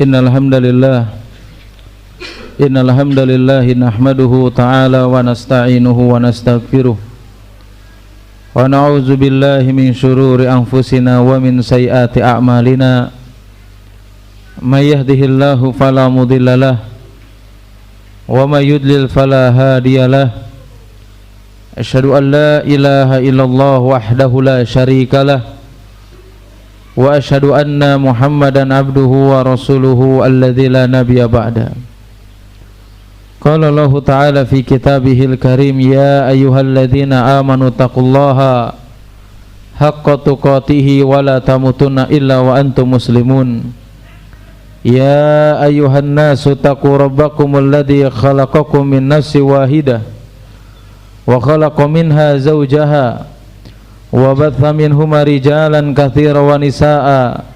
Innal hamdalillah nahmaduhu ta'ala wa nasta'inuhu wa nastaghfiruh wa na'udzu billahi min shururi anfusina wa min sayyiati a'malina may yahdihillahu fala mudhillalah wa may yudlil fala hadiyalah. Asyhadu an la ilaha illallah wahdahu la syarikalah wa asyhadu anna Muhammadan abduhu wa rasuluhu alladzi la nabiyya ba'da. Qala Allah ta'ala fi kitabihil karim, ya ayyuhalladzina amanu taqullaha haqqa tuqatih wa la tamutunna illa wa antum muslimun. Ya ayyuhan nasu taqu rabbakumul ladzi khalaqakum min nafsin wahidah wa khalaqa minha zawjaha wa batha minhuma rijalan katsiran wa nisaa'a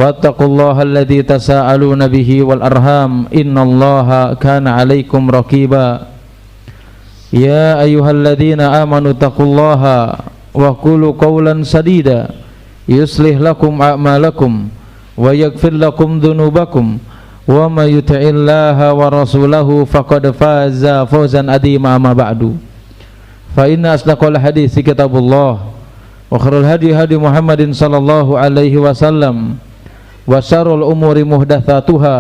wattaqullaha alladzi tasaaluna bihi wal arham innallaha kana 'alaikum raqiba. Ya ayyuhalladzina amanu taqullaha wa qulu qawlan sadida yuslih lakum a'malakum wa yaghfir lakum dhunubakum wa may yuti'illaha wa rasulahu faqad faza fawzan 'azima. Amma ba'du, fa inna asdaqal hadits kitabullah wa khairul hadi hadi Muhammadin sallallahu alaihi wasallam wa syarrul umuri muhdatsatuha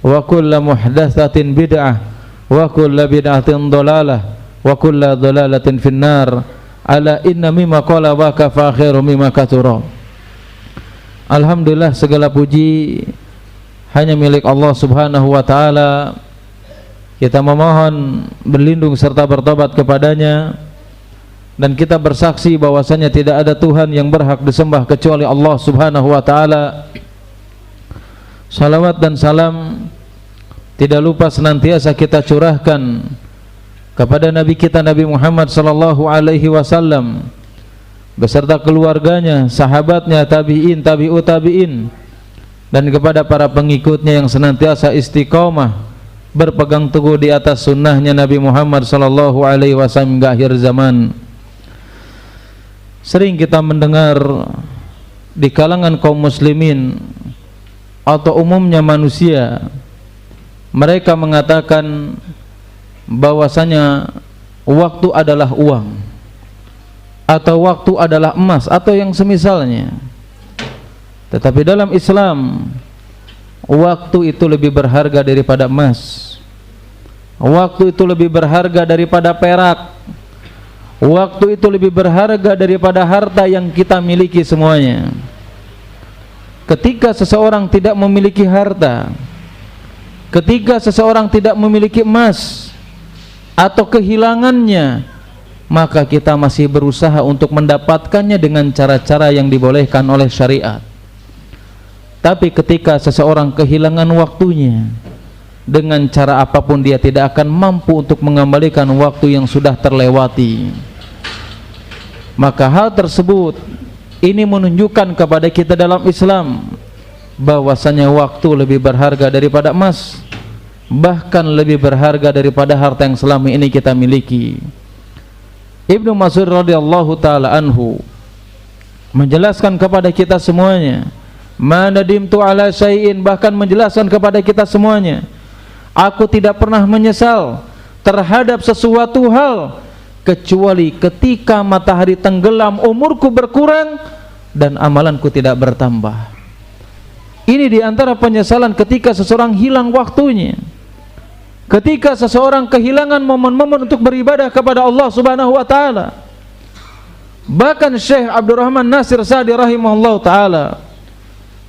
wa kullu muhdatsatin bid'ah wa kullu bid'atin dhalalah wa kullu dhalalatin finnar. Ala inna mimma qala wa kafa khairu mimma katsura. Alhamdulillah, segala puji hanya milik Allah Subhanahu wa taala. Kita memohon berlindung serta bertobat kepadanya, dan kita bersaksi bahwasanya tidak ada Tuhan yang berhak disembah kecuali Allah Subhanahu wa taala. Salawat dan salam tidak lupa senantiasa kita curahkan kepada Nabi kita Nabi Muhammad sallallahu alaihi wasallam beserta keluarganya, sahabatnya, tabi'in, tabi'ut tabi'in, dan kepada para pengikutnya yang senantiasa istiqomah berpegang teguh di atas sunnahnya Nabi Muhammad sallallahu alaihi wasallam hingga akhir zaman. Sering kita mendengar di kalangan kaum muslimin atau umumnya manusia, mereka mengatakan bahwasanya waktu adalah uang atau waktu adalah emas atau yang semisalnya. Tetapi dalam Islam, waktu itu lebih berharga daripada emas. Waktu itu lebih berharga daripada perak. Waktu itu lebih berharga daripada harta yang kita miliki semuanya. Ketika seseorang tidak memiliki harta, ketika seseorang tidak memiliki emas atau kehilangannya, maka kita masih berusaha untuk mendapatkannya dengan cara-cara yang dibolehkan oleh syariat. Tapi ketika seseorang kehilangan waktunya, dengan cara apapun dia tidak akan mampu untuk mengembalikan waktu yang sudah terlewati. Maka hal tersebut ini menunjukkan kepada kita dalam Islam bahwasanya waktu lebih berharga daripada emas, bahkan lebih berharga daripada harta yang selama ini kita miliki. Ibnu Mas'ud radhiyallahu taala anhu menjelaskan kepada kita semuanya, ma nadimtu ala syai'in, bahkan menjelaskan kepada kita semuanya, aku tidak pernah menyesal terhadap sesuatu hal kecuali ketika matahari tenggelam umurku berkurang dan amalanku tidak bertambah. Ini diantara penyesalan ketika seseorang hilang waktunya, ketika seseorang kehilangan momen-momen untuk beribadah kepada Allah Subhanahu wa taala. Bahkan Syekh Abdurrahman Nasir Sa'di rahimahullah taala,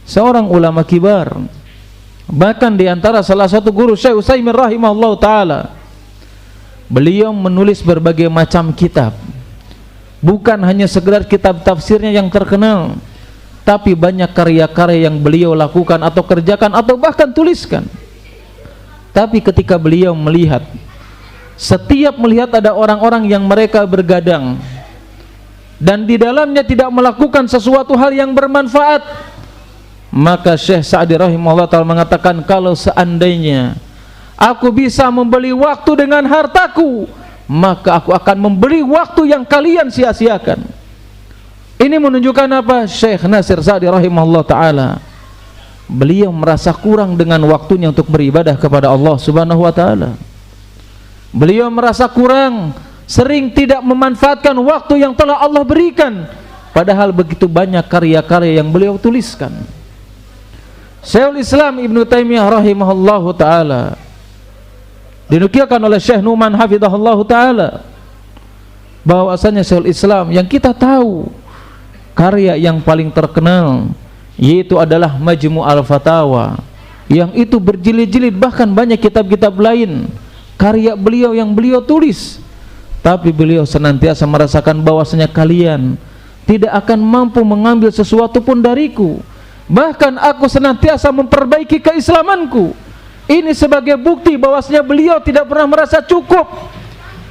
seorang ulama kibar, bahkan diantara salah satu guru Syekh Utsaimin rahimahullah taala, beliau menulis berbagai macam kitab. Bukan hanya sekedar kitab tafsirnya yang terkenal, tapi banyak karya-karya yang beliau lakukan atau kerjakan atau bahkan tuliskan. Tapi ketika beliau melihat, setiap melihat ada orang-orang yang mereka bergadang dan di dalamnya tidak melakukan sesuatu hal yang bermanfaat, maka Syekh Sa'di rahimahullah ta'ala mengatakan, kalau seandainya aku bisa membeli waktu dengan hartaku, maka aku akan membeli waktu yang kalian sia-siakan. Ini menunjukkan apa? Syekh Nasir Sa'di rahimahullah ta'ala beliau merasa kurang dengan waktunya untuk beribadah kepada Allah Subhanahu wa taala. Beliau merasa kurang, sering tidak memanfaatkan waktu yang telah Allah berikan, padahal begitu banyak karya-karya yang beliau tuliskan. Syekhul Islam Ibnu Taimiyah rahimahullahu taala dinukilkan oleh Syekh Numan hafizahullahu taala bahwasanya Syekhul Islam yang kita tahu karya yang paling terkenal yaitu adalah Majmu' al-Fatawa, yang itu berjilid-jilid, bahkan banyak kitab-kitab lain karya beliau yang beliau tulis. Tapi beliau senantiasa merasakan bahwasanya kalian tidak akan mampu mengambil sesuatu pun dariku, bahkan aku senantiasa memperbaiki keislamanku. Ini sebagai bukti bahwasanya beliau tidak pernah merasa cukup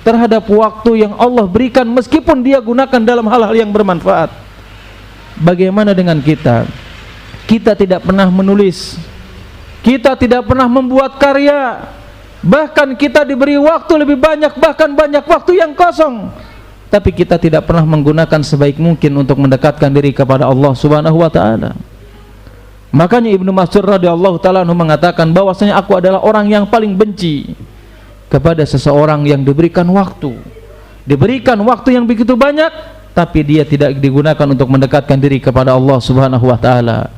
terhadap waktu yang Allah berikan, meskipun dia gunakan dalam hal-hal yang bermanfaat. Bagaimana dengan kita? Kita tidak pernah menulis, kita tidak pernah membuat karya, bahkan kita diberi waktu lebih banyak, bahkan banyak waktu yang kosong, tapi kita tidak pernah menggunakan sebaik mungkin untuk mendekatkan diri kepada Allah Subhanahu wa taala. Makanya Ibnu Mas'ud radhiyallahu taala anhu mengatakan bahwasanya aku adalah orang yang paling benci kepada seseorang yang diberikan waktu yang begitu banyak, tapi dia tidak digunakan untuk mendekatkan diri kepada Allah Subhanahu wa taala.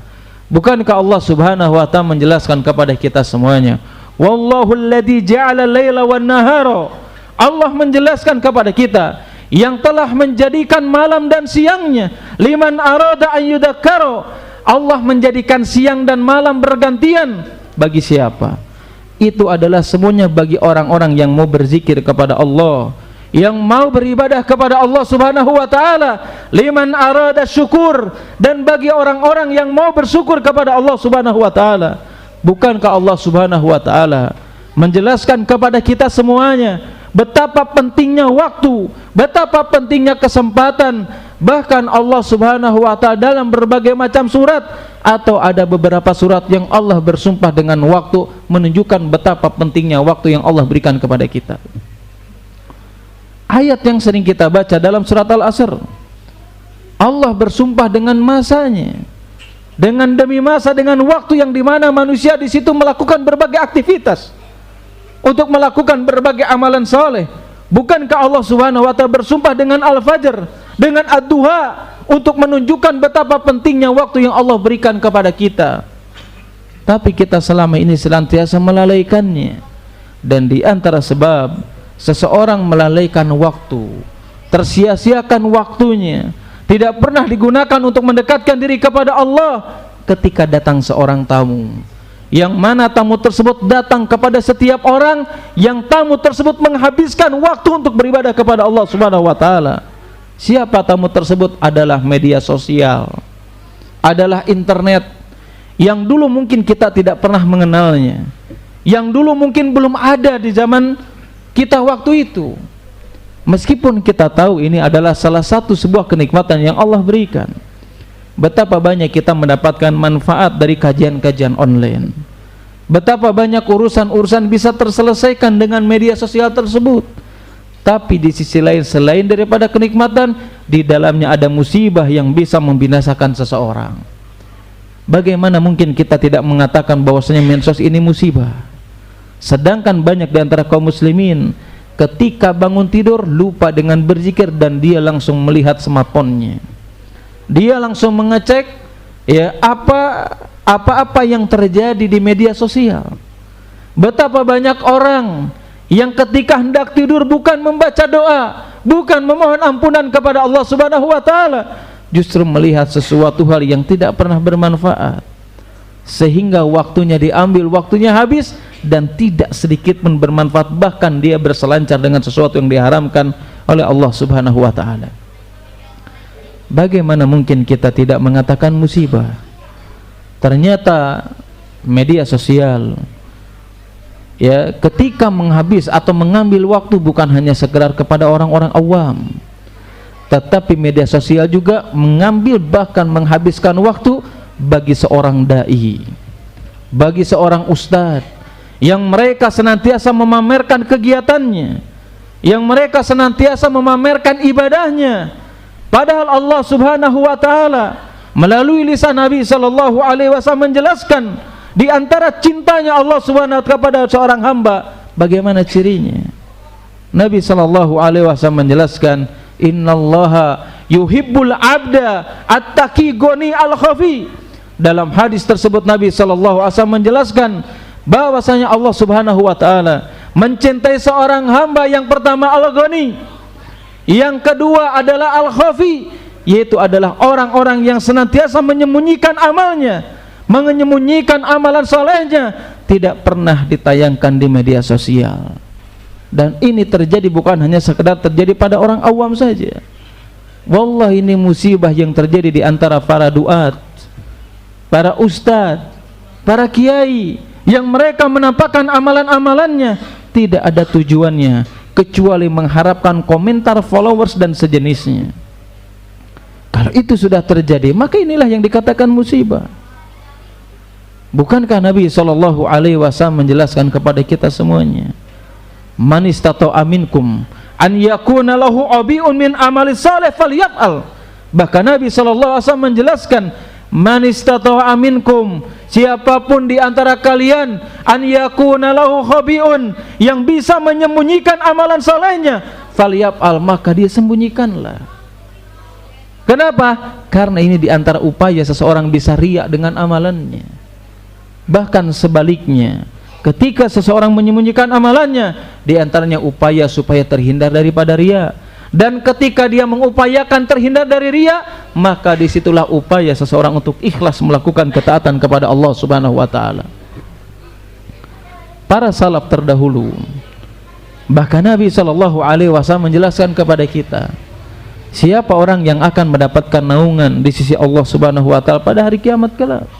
Bukankah Allah Subhanahu wa taala menjelaskan kepada kita semuanya, wallahu alladzi ja'ala al-laila wan-nahara, Allah menjelaskan kepada kita yang telah menjadikan malam dan siangnya, liman arada an yudzakkara, Allah menjadikan siang dan malam bergantian. Bagi siapa? Itu adalah semuanya bagi orang-orang yang mau berzikir kepada Allah, yang mau beribadah kepada Allah Subhanahu wa taala, liman arada syukur, dan bagi orang-orang yang mau bersyukur kepada Allah Subhanahu wa taala. Bukankah Allah Subhanahu wa taala menjelaskan kepada kita semuanya betapa pentingnya waktu, betapa pentingnya kesempatan. Bahkan Allah Subhanahu wa taala dalam berbagai macam surat, atau ada beberapa surat yang Allah bersumpah dengan waktu, menunjukkan betapa pentingnya waktu yang Allah berikan kepada kita. Ayat yang sering kita baca dalam surat Al-Asr, Allah bersumpah dengan masanya, dengan demi masa, dengan waktu yang dimana manusia di situ melakukan berbagai aktivitas untuk melakukan berbagai amalan soleh. Bukankah Allah Subhanahu wa taala bersumpah dengan Al-Fajr, dengan Ad-Duha, untuk menunjukkan betapa pentingnya waktu yang Allah berikan kepada kita? Tapi kita selama ini senantiasa melalaikannya. Dan di antara sebab seseorang melalaikan waktu, tersia-siakan waktunya, tidak pernah digunakan untuk mendekatkan diri kepada Allah, ketika datang seorang tamu, yang mana tamu tersebut datang kepada setiap orang, yang tamu tersebut menghabiskan waktu untuk beribadah kepada Allah Subhanahu wa taala. Siapa tamu tersebut? Adalah media sosial, adalah internet, yang dulu mungkin kita tidak pernah mengenalnya, yang dulu mungkin belum ada di zaman kita waktu itu. Meskipun kita tahu ini adalah salah satu sebuah kenikmatan yang Allah berikan, betapa banyak kita mendapatkan manfaat dari kajian-kajian online, betapa banyak urusan-urusan bisa terselesaikan dengan media sosial tersebut. Tapi di sisi lain, selain daripada kenikmatan, di dalamnya ada musibah yang bisa membinasakan seseorang. Bagaimana mungkin kita tidak mengatakan bahwasanya medsos ini musibah? Sedangkan banyak di antara kaum muslimin ketika bangun tidur lupa dengan berzikir, dan dia langsung melihat smartphone-nya, dia langsung mengecek ya apa-apa yang terjadi di media sosial. Betapa banyak orang yang ketika hendak tidur bukan membaca doa, bukan memohon ampunan kepada Allah Subhanahu wa taala, justru melihat sesuatu hal yang tidak pernah bermanfaat, sehingga waktunya diambil, waktunya habis, dan tidak sedikit pun bermanfaat. Bahkan dia berselancar dengan sesuatu yang diharamkan oleh Allah Subhanahu wa taala. Bagaimana mungkin kita tidak mengatakan musibah? Ternyata media sosial ya, ketika menghabis atau mengambil waktu bukan hanya sekedar kepada orang-orang awam, tetapi media sosial juga mengambil, bahkan menghabiskan waktu bagi seorang dai, bagi seorang ustadz, yang mereka senantiasa memamerkan kegiatannya, yang mereka senantiasa memamerkan ibadahnya, padahal Allah Subhanahu wa taala melalui lisan Nabi sallallahu alaihi wasallam menjelaskan di antara cintanya Allah Subhanahu wa taala kepada seorang hamba bagaimana cirinya. Nabi sallallahu alaihi wasallam menjelaskan, innallaha yuhibbul abda at-taqi goni al-khafi. Dalam hadis tersebut Nabi sallallahu alaihi wasallam menjelaskan bahwasanya Allah Subhanahu wa taala mencintai seorang hamba yang pertama al-ghani, yang kedua adalah al-khafi, yaitu adalah orang-orang yang senantiasa menyembunyikan amalnya, menyembunyikan amalan solehnya, tidak pernah ditayangkan di media sosial. Dan ini terjadi bukan hanya sekedar terjadi pada orang awam saja. Wallahi, ini musibah yang terjadi di antara para duat, para ustadz, para kiai, yang mereka menampakkan amalan-amalannya tidak ada tujuannya kecuali mengharapkan komentar followers dan sejenisnya. Kalau itu sudah terjadi, maka inilah yang dikatakan musibah. Bukankah Nabi sallallahu alaihi wasallam menjelaskan kepada kita semuanya, man istata'a minkum an yakuna lahu abiun min amali salih falyaf'al. Bahkan Nabi sallallahu alaihi wasallam menjelaskan, man istata'a minkum, siapapun di antara kalian, an yakuna lahu khabiun, yang bisa menyembunyikan amalan salehnya, falyaf'al, maka dia sembunyikanlah. Kenapa? Karena ini di antara upaya seseorang bisa riya dengan amalannya. Bahkan sebaliknya, ketika seseorang menyembunyikan amalannya, di antaranya upaya supaya terhindar daripada riya. Dan ketika dia mengupayakan terhindar dari riya, maka disitulah upaya seseorang untuk ikhlas melakukan ketaatan kepada Allah Subhanahu wa taala. Para salaf terdahulu, bahkan Nabi sallallahu alaihi wasallam menjelaskan kepada kita, siapa orang yang akan mendapatkan naungan di sisi Allah Subhanahu wa taala pada hari kiamat kelak,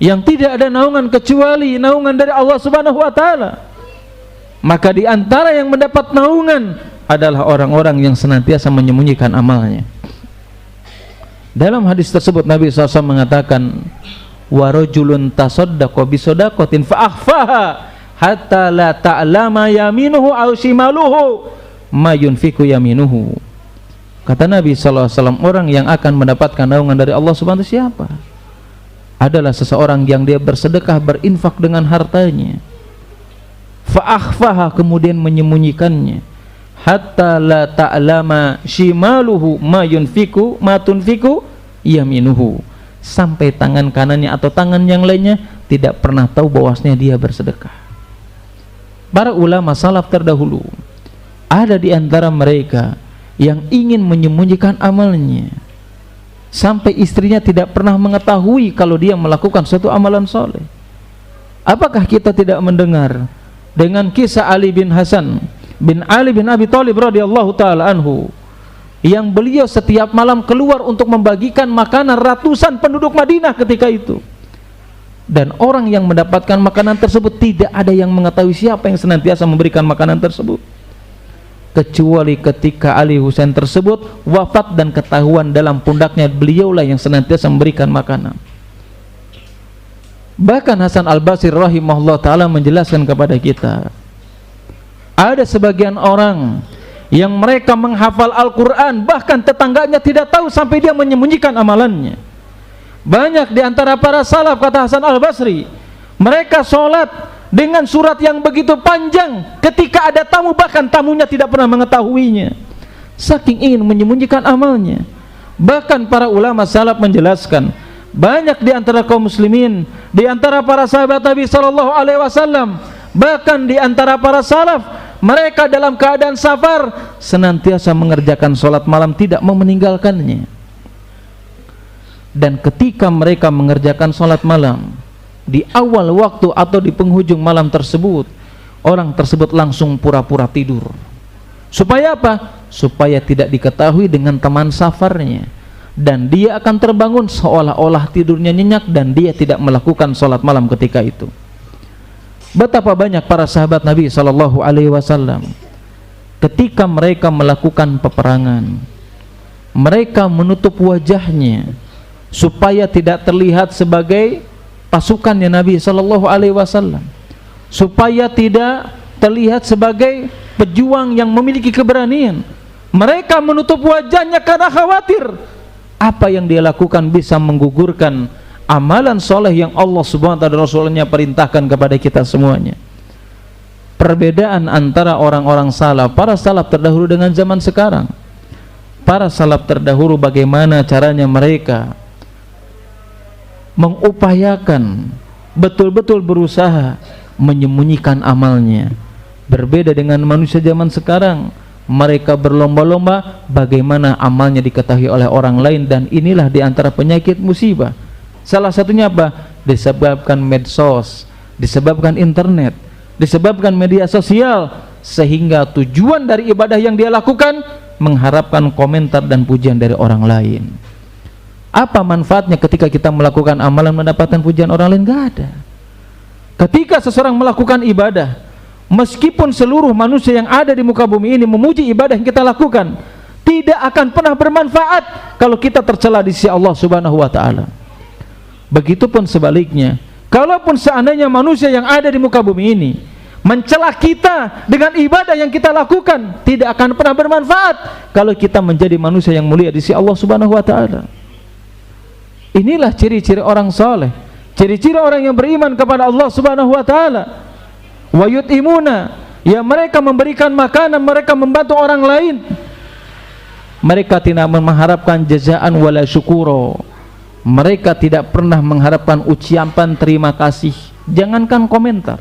yang tidak ada naungan kecuali naungan dari Allah Subhanahu wa taala. Maka di antara yang mendapat naungan adalah orang-orang yang senantiasa menyembunyikan amalnya. Dalam hadis tersebut Nabi SAW mengatakan, wa rajulun tasaddaqa bi shadaqatin fa akhfaha hatta la ta'lama yaminuhu aw shimaluhu ma yunfiqu yaminuhu. Kata Nabi SAW, orang yang akan mendapatkan naungan dari Allah Subhanahu wa taala siapa? Adalah seseorang yang dia bersedekah, berinfak dengan hartanya, fa akhfaha, kemudian menyembunyikannya, hatta la ta'lama shimaluhu ma yunfiku ma tunfiku yaminuhu, sampai tangan kanannya atau tangan yang lainnya tidak pernah tahu bahwasanya dia bersedekah. Para ulama salaf terdahulu, ada di antara mereka yang ingin menyembunyikan amalnya, sampai istrinya tidak pernah mengetahui kalau dia melakukan suatu amalan soleh. Apakah kita tidak mendengar dengan kisah Ali bin Hasan bin Ali bin Abi Thalib radhiyallahu taala anhu, yang beliau setiap malam keluar untuk membagikan makanan ratusan penduduk Madinah ketika itu, dan orang yang mendapatkan makanan tersebut tidak ada yang mengetahui siapa yang senantiasa memberikan makanan tersebut, kecuali ketika Ali Husain tersebut wafat dan ketahuan dalam pundaknya beliaulah yang senantiasa memberikan makanan. Bahkan Hasan Al-Basri rahimahullah ta'ala menjelaskan kepada kita, ada sebagian orang yang mereka menghafal Al-Quran, bahkan tetangganya tidak tahu sampai dia menyembunyikan amalannya. Banyak di antara para salaf, kata Hasan Al-Basri, mereka sholat dengan surat yang begitu panjang, ketika ada tamu bahkan tamunya tidak pernah mengetahuinya, saking ingin menyembunyikan amalnya. Bahkan para ulama salaf menjelaskan, banyak di antara kaum muslimin, di antara para sahabat Nabi sallallahu alaihi wasallam, bahkan di antara para salaf, mereka dalam keadaan safar senantiasa mengerjakan sholat malam, tidak mau meninggalkannya. Dan ketika mereka mengerjakan sholat malam, di awal waktu atau di penghujung malam tersebut, orang tersebut langsung pura-pura tidur. Supaya apa? Supaya tidak diketahui dengan teman safarnya, dan dia akan terbangun seolah-olah tidurnya nyenyak dan dia tidak melakukan sholat malam ketika itu. Betapa banyak para sahabat Nabi sallallahu alaihi wasallam ketika mereka melakukan peperangan, mereka menutup wajahnya supaya tidak terlihat sebagai pasukannya Nabi sallallahu alaihi wasallam, supaya tidak terlihat sebagai pejuang yang memiliki keberanian. Mereka menutup wajahnya karena khawatir apa yang dia lakukan bisa menggugurkan amalan soleh yang Allah Subhanahu wa ta'ala Rasulnya perintahkan kepada kita semuanya. Perbedaan antara orang-orang salaf, para salaf terdahulu dengan zaman sekarang. Para salaf terdahulu bagaimana caranya mereka mengupayakan, betul-betul berusaha menyembunyikan amalnya. Berbeda dengan manusia zaman sekarang, mereka berlomba-lomba bagaimana amalnya diketahui oleh orang lain, dan inilah diantara penyakit musibah. Salah satunya apa? Disebabkan medsos, disebabkan internet, disebabkan media sosial, sehingga tujuan dari ibadah yang dia lakukan mengharapkan komentar dan pujian dari orang lain. Apa manfaatnya ketika kita melakukan amalan mendapatkan pujian orang lain? Gak ada. Ketika seseorang melakukan ibadah, meskipun seluruh manusia yang ada di muka bumi ini memuji ibadah yang kita lakukan, tidak akan pernah bermanfaat kalau kita tercela di sisi Allah Subhanahu wa ta'ala. Begitupun sebaliknya, kalaupun seandainya manusia yang ada di muka bumi ini mencela kita dengan ibadah yang kita lakukan, tidak akan pernah bermanfaat kalau kita menjadi manusia yang mulia di sisi Allah Subhanahu wa ta'ala. Inilah ciri-ciri orang saleh, ciri-ciri orang yang beriman kepada Allah Subhanahu wa ta'ala. Wa yut'imuna, ya mereka memberikan makanan, mereka membantu orang lain. Mereka tidak mengharapkan jazaan wala syukuro. Mereka tidak pernah mengharapkan ucapan terima kasih, jangankan komentar.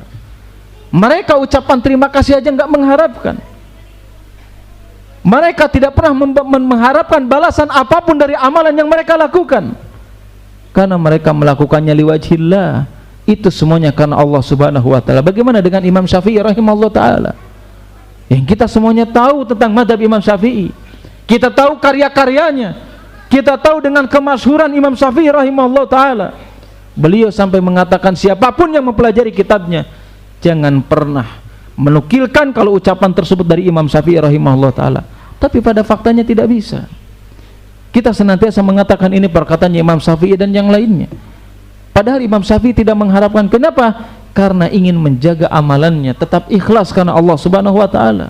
Mereka ucapan terima kasih aja enggak mengharapkan. Mereka tidak pernah mengharapkan balasan apapun dari amalan yang mereka lakukan, karena mereka melakukannya liwajhillah. Itu semuanya karena Allah Subhanahu wa ta'ala. Bagaimana dengan Imam Syafi'i rahimahullah ta'ala, yang kita semuanya tahu tentang madhab Imam Syafi'i, kita tahu karya-karyanya, kita tahu dengan kemasyhuran Imam Syafi'i rahimahullah ta'ala. Beliau sampai mengatakan siapapun yang mempelajari kitabnya jangan pernah menukilkan kalau ucapan tersebut dari Imam Syafi'i rahimahullah ta'ala. Tapi pada faktanya tidak bisa. Kita senantiasa mengatakan ini perkataannya Imam Syafi'i dan yang lainnya, padahal Imam Syafi'i tidak mengharapkan. Kenapa? Karena ingin menjaga amalannya tetap ikhlas karena Allah Subhanahu wa ta'ala.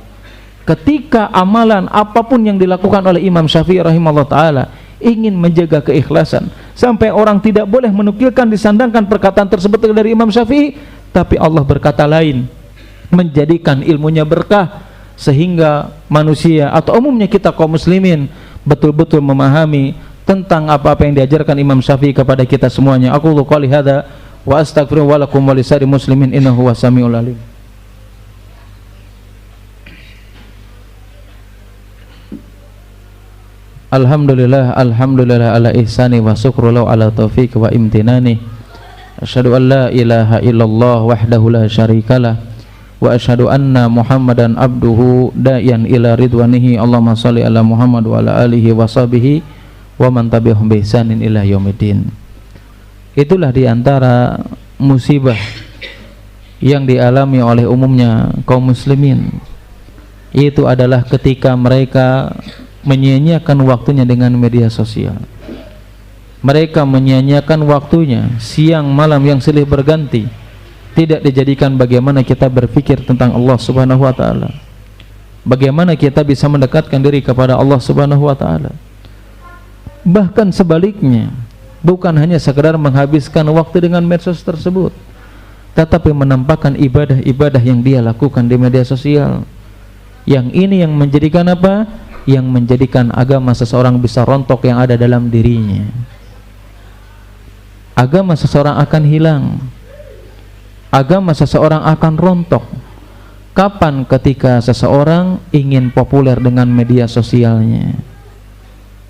Ketika amalan apapun yang dilakukan oleh Imam Syafi'i rahimahullah ta'ala ingin menjaga keikhlasan, sampai orang tidak boleh menukilkan, disandangkan perkataan tersebut dari Imam Syafi'i, tapi Allah berkata lain, menjadikan ilmunya berkah, sehingga manusia atau umumnya kita kaum muslimin betul-betul memahami tentang apa-apa yang diajarkan Imam Syafi'i kepada kita semuanya. Aku qouli hadza wa astaghfiru wa lakum wa lisari muslimin innahu wasamiul alim. Alhamdulillah, alhamdulillah ala ihsani wa syukru lahu ala taufiq wa imtinani. Asyhadu an la ilaha illallah wahdahu la syarikalah wa asyhadu anna Muhammadan abduhu da'iyan ila ridwanihi. Allahumma shalli ala Muhammad wa ala alihi wa sahbihi wa man tabi'ahum bi ihsanin ila yaumiddin. Itulah diantara musibah yang dialami oleh umumnya kaum muslimin, itu adalah ketika mereka menyia-nyiakan waktunya dengan media sosial. Mereka menyia-nyiakan waktunya siang malam yang silih berganti, tidak dijadikan bagaimana kita berpikir tentang Allah Subhanahu wa ta'ala, bagaimana kita bisa mendekatkan diri kepada Allah Subhanahu wa ta'ala. Bahkan sebaliknya, bukan hanya sekedar menghabiskan waktu dengan medsos tersebut, tetapi menampakkan ibadah-ibadah yang dia lakukan di media sosial. Yang ini yang menjadikan apa? Yang menjadikan agama seseorang bisa rontok yang ada dalam dirinya. Agama seseorang akan hilang, agama seseorang akan rontok. Kapan? Ketika seseorang ingin populer dengan media sosialnya.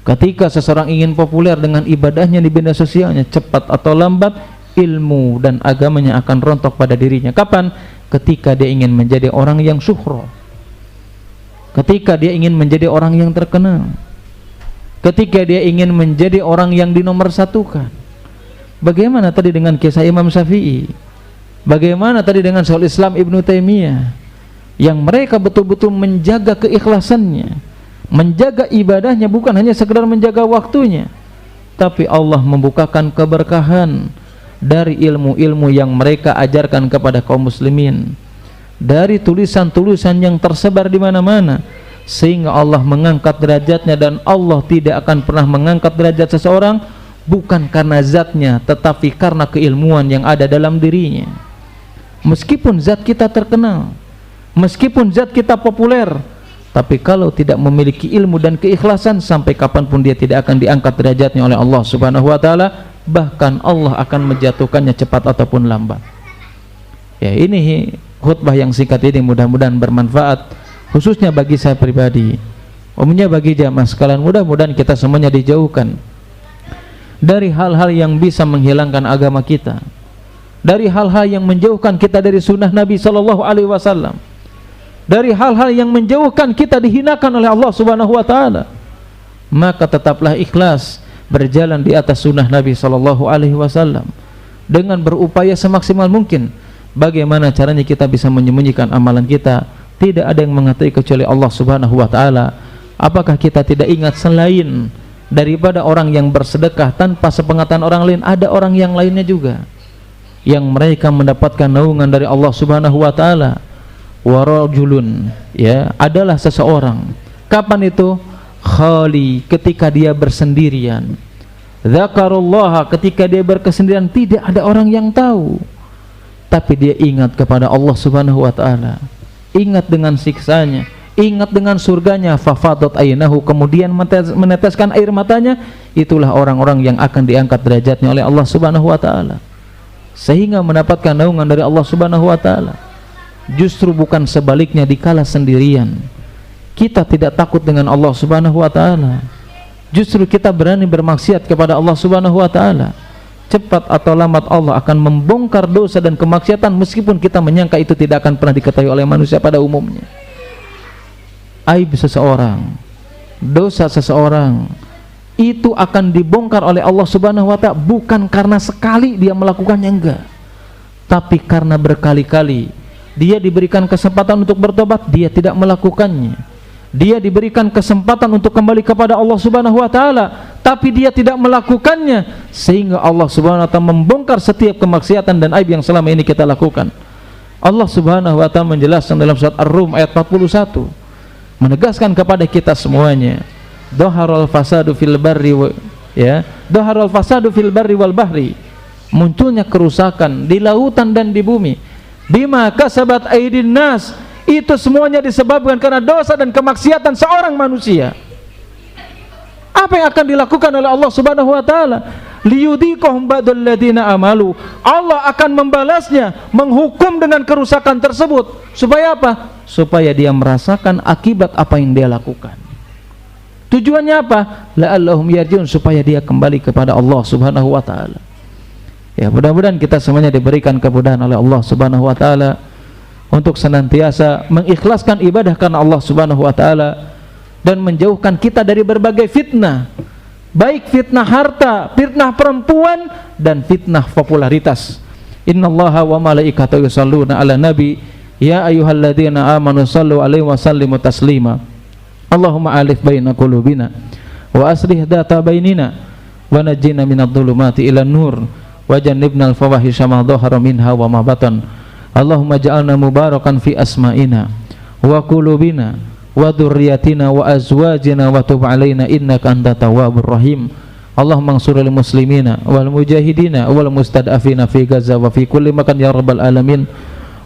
Ketika seseorang ingin populer dengan ibadahnya di media sosialnya, cepat atau lambat ilmu dan agamanya akan rontok pada dirinya. Kapan? Ketika dia ingin menjadi orang yang syuhro, ketika dia ingin menjadi orang yang terkenal, ketika dia ingin menjadi orang yang dinomorsatukan. Bagaimana tadi dengan kisah Imam Syafi'i? Bagaimana tadi dengan Syekhul Islam Ibnu Taimiyah, yang mereka betul-betul menjaga keikhlasannya, menjaga ibadahnya, bukan hanya sekedar menjaga waktunya, tapi Allah membukakan keberkahan dari ilmu-ilmu yang mereka ajarkan kepada kaum muslimin, dari tulisan-tulisan yang tersebar di mana-mana, sehingga Allah mengangkat derajatnya, dan Allah tidak akan pernah mengangkat derajat seseorang bukan karena zatnya, tetapi karena keilmuan yang ada dalam dirinya. Meskipun zat kita terkenal, meskipun zat kita populer, tapi kalau tidak memiliki ilmu dan keikhlasan, sampai kapanpun dia tidak akan diangkat derajatnya oleh Allah Subhanahu wa ta'ala. Bahkan Allah akan menjatuhkannya cepat ataupun lambat. Ya, ini khutbah yang singkat ini mudah-mudahan bermanfaat, khususnya bagi saya pribadi, umumnya bagi jamaah sekalian. Mudah-mudahan kita semuanya dijauhkan dari hal-hal yang bisa menghilangkan agama kita, dari hal-hal yang menjauhkan kita dari sunnah Nabi SAW, dari hal-hal yang menjauhkan kita dihinakan oleh Allah Subhanahu wa ta'ala. Maka tetaplah ikhlas berjalan di atas sunnah Nabi SAW dengan berupaya semaksimal mungkin. Bagaimana caranya kita bisa menyembunyikan amalan kita? Tidak ada yang mengetahui kecuali Allah Subhanahu wa ta'ala. Apakah kita tidak ingat selain daripada orang yang bersedekah tanpa sepengetahuan orang lain, ada orang yang lainnya juga yang mereka mendapatkan naungan dari Allah Subhanahu wa ta'ala. Warajulun, ya, adalah seseorang. Kapan itu? Khali, ketika dia bersendirian. Dzakarullaha, ketika dia berkesendirian, tidak ada orang yang tahu, tapi dia ingat kepada Allah Subhanahu wa ta'ala, ingat dengan siksanya, ingat dengan surganya. Fafadat ainahu, kemudian meneteskan air matanya. Itulah orang-orang yang akan diangkat derajatnya oleh Allah Subhanahu wa ta'ala, sehingga mendapatkan naungan dari Allah Subhanahu wa ta'ala. Justru bukan sebaliknya, dikala sendirian kita tidak takut dengan Allah Subhanahu wa ta'ala, justru kita berani bermaksiat kepada Allah Subhanahu wa ta'ala. Cepat atau lambat Allah akan membongkar dosa dan kemaksiatan, meskipun kita menyangka itu tidak akan pernah diketahui oleh manusia pada umumnya. Aib seseorang, dosa seseorang, itu akan dibongkar oleh Allah Subhanahu wa ta'ala, bukan karena sekali dia melakukannya, enggak, tapi karena berkali-kali dia diberikan kesempatan untuk bertobat, dia tidak melakukannya. Dia diberikan kesempatan untuk kembali kepada Allah Subhanahu wa ta'ala, tapi dia tidak melakukannya, sehingga Allah Subhanahu wa ta'ala membongkar setiap kemaksiatan dan aib yang selama ini kita lakukan. Allah Subhanahu wa ta'ala menjelaskan dalam surat Ar-Rum ayat 41, menegaskan kepada kita semuanya, dhaharal fasadu fil barri dhaharal fasadu fil barri wal bahri, munculnya kerusakan di lautan dan di bumi, bima kasabat aydin nas, itu semuanya disebabkan karena dosa dan kemaksiatan seorang manusia. Apa yang akan dilakukan oleh Allah Subhanahu wa ta'ala? Liyudhiqahum ba'dal ladzina amalu, Allah akan membalasnya, menghukum dengan kerusakan tersebut. Supaya apa? Supaya dia merasakan akibat apa yang dia lakukan. Tujuannya apa? La'allahum yarji'un, supaya dia kembali kepada Allah Subhanahu wa ta'ala. Ya, mudah-mudahan kita semuanya diberikan kemudahan oleh Allah Subhanahu wa ta'ala untuk senantiasa mengikhlaskan ibadah karena Allah Subhanahu wa ta'ala, dan menjauhkan kita dari berbagai fitnah, baik fitnah harta, fitnah perempuan, dan fitnah popularitas. Innallaha wa malaikatahu yusholluna ala nabi ya ayyuhalladzina amanu shallu alaihi wa sallimu taslima. Allahumma alif baina qulubina wa aslih data bainina wa najjina minadh dhulumati ilan nur wa jannibna al-fawahisha ma dhahara minha wa ma batan. Allahumma ja'alna mubarakan fi asma'ina wa qulubina wa dhurriyyatina wa azwajina wa tub alaina innaka antat tawwabur rahim. Allahumma ansuril muslimina wal mujahidina wal mustad'afina fi Gaza wa fi kulli makan ya rabbal alamin.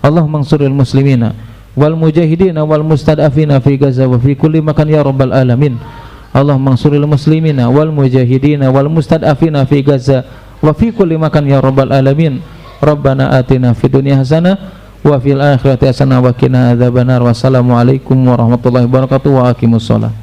Allahumma ansuril muslimina wal mujahidina wal mustad'afina fi Gaza wa fi kulli makan ya rabbal alamin. Allahumma ansuril muslimina wal mujahidina wal mustad'afina fi Gaza wa fi kulli makan ya rabbal alamin. Rabbana atina fid dunya hasanah wa fil akhirati hasanah wa qina adzabannar. Wassalamu alaikum warahmatullahi wabarakatuh wa aqimussalah.